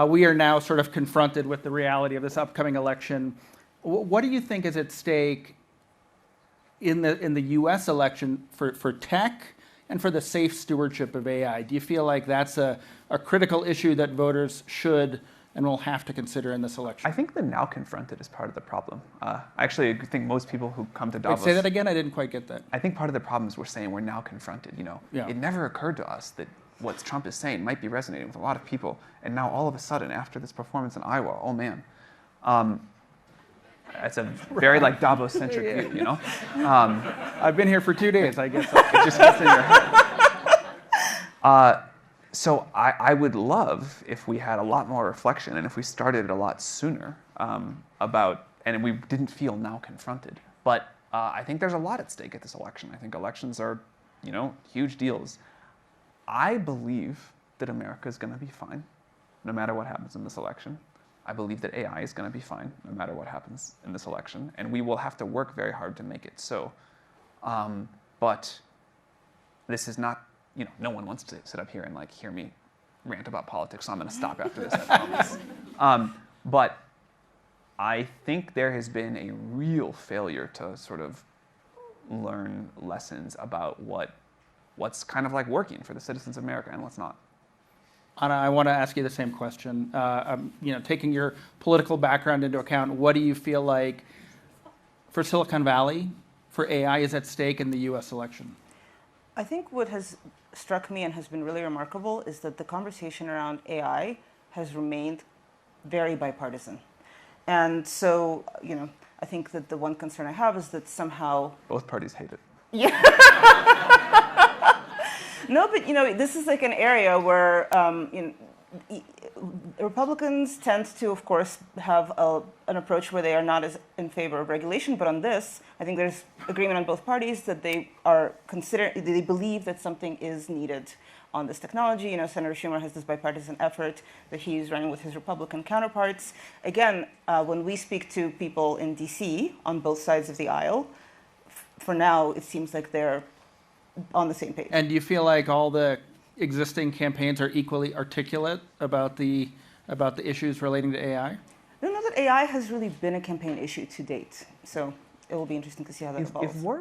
we are now sort of confronted with the reality of this upcoming election. What do you think is at stake in the U.S. election for tech and for the safe stewardship of AI? Do you feel like that's a critical issue that voters should and will have to consider in this election? I think the now confronted is part of the problem. Actually, I think most people who come to Davos... Wait, say that again? I didn't quite get that. I think part of the problem is we're saying we're now confronted. It never occurred to us that what Trump is saying might be resonating with a lot of people. And now all of a sudden, after this performance in Iowa, oh man. It's a very Davos-centric view, I've been here for 2 days, I guess. It just gets in your head. So I would love if we had a lot more reflection and if we started a lot sooner and we didn't feel now confronted. But I think there's a lot at stake at this election. I think elections are, huge deals. I believe that America is going to be fine, no matter what happens in this election. I believe that AI is going to be fine, no matter what happens in this election. And we will have to work very hard to make it so. But this is not, no one wants to sit up here and hear me rant about politics, so I'm going to stop after this, I promise. But I think there has been a real failure to sort of learn lessons about what's kind of working for the citizens of America and what's not. Anna, I want to ask you the same question. Taking your political background into account, what do you feel like for Silicon Valley, for AI, is at stake in the U.S. election? I think what has struck me and has been really remarkable is that the conversation around AI has remained very bipartisan. And so, I think that the one concern I have is that somehow... Both parties hate it. Yeah. No, but this is an area where Republicans tend to, of course, have an approach where they are not as in favor of regulation. But on this, I think there's agreement on both parties that they believe that something is needed on this technology. Senator Schumer has this bipartisan effort that he's running with his Republican counterparts. Again, when we speak to people in D.C. on both sides of the aisle, for now, it seems like they're on the same page. And do you feel like all the existing campaigns are equally articulate about the issues relating to AI? I don't know that AI has really been a campaign issue to date. So it will be interesting to see how that evolves.